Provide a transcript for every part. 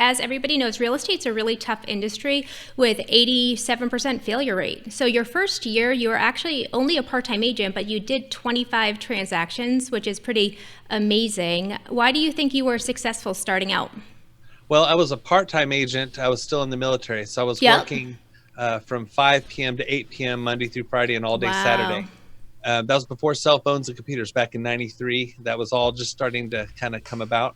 as everybody knows, real estate's a really tough industry with 87% failure rate. So your first year, you were actually only a part-time agent, but you did 25 transactions, which is pretty amazing. Why do you think you were successful starting out? Well, I was a part-time agent. I was still in the military, so I was Yep. working from 5 p.m. to 8 p.m. Monday through Friday and all day Wow. Saturday. That was before cell phones and computers back in '93. That was all just starting to kind of come about.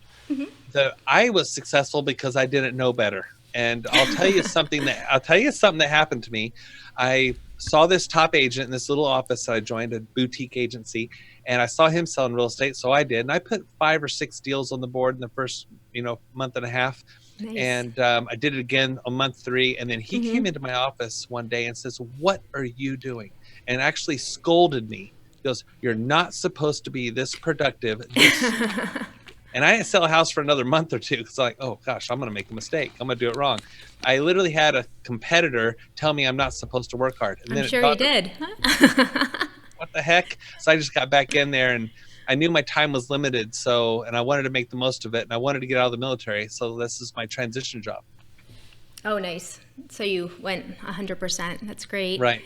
I was successful because I didn't know better. And I'll tell you something that happened to me. I saw this top agent in this little office that I joined, a boutique agency, and I saw him selling real estate. So I did, and I put 5 or 6 deals on the board in the first, month and a half. Nice. And I did it again on month 3. And then he came into my office one day and says, "What are you doing?" And actually scolded me. He goes, "You're not supposed to be this productive this soon." And I didn't sell a house for another month or two because, like, oh gosh, I'm going to make a mistake. I'm going to do it wrong. I literally had a competitor tell me I'm not supposed to work hard. And I'm then it sure you dawned on me, did. what the heck? So I just got back in there, and I knew my time was limited. So, and I wanted to make the most of it, and I wanted to get out of the military. So this is my transition job. Oh, nice. So you went 100%. That's great. Right.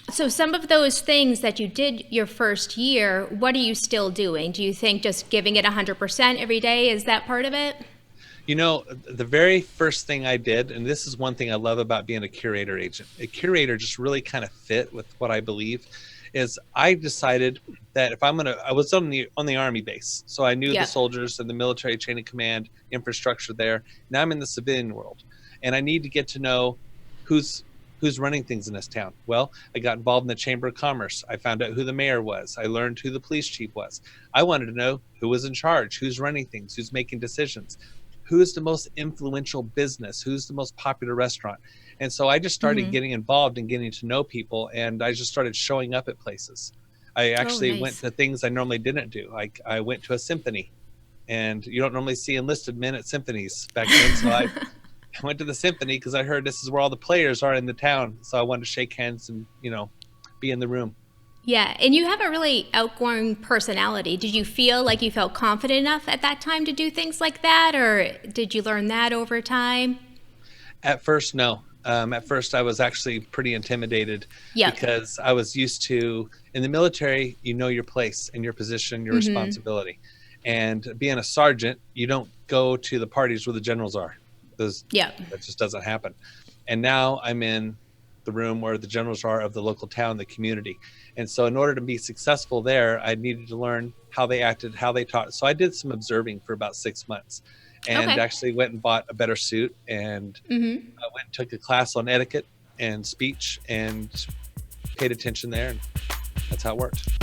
So some of those things that you did your first year, what are you still doing? Do you think just giving it 100% every day, is that part of it? The very first thing I did, and this is one thing I love about being a curator agent, a curator just really kind of fit with what I believe, is I decided that if I was on the Army base, so I knew the Yeah. soldiers and the military chain of command infrastructure there. Now I'm in the civilian world, and I need to get to know who's who's running things in this town. Well, I got involved in the Chamber of Commerce. I found out who the mayor was. I learned who the police chief was. I wanted to know who was in charge, who's running things, who's making decisions, who's the most influential business, who's the most popular restaurant. And so I just started Hmm. getting involved and getting to know people, and I just started showing up at places. I Oh, actually went nice. to things I normally didn't do. Like I went to a symphony, and you don't normally see enlisted men at symphonies back then. So I went to the symphony because I heard this is where all the players are in the town. So I wanted to shake hands and, be in the room. Yeah, and you have a really outgoing personality. Did you feel like you felt confident enough at that time to do things like that, or did you learn that over time? At first, no. At first, I was actually pretty intimidated Yep. because I was used to, in the military, you know your place and your position, your responsibility. And being a sergeant, you don't go to the parties where the generals are. Those, Yep. that just doesn't happen. And now I'm in the room where the generals are of the local town, the community. And so, in order to be successful there, I needed to learn how they acted, how they taught. So, I did some observing for about 6 months, and Okay. actually went and bought a better suit, and I went and took a class on etiquette and speech and paid attention there. And that's how it worked.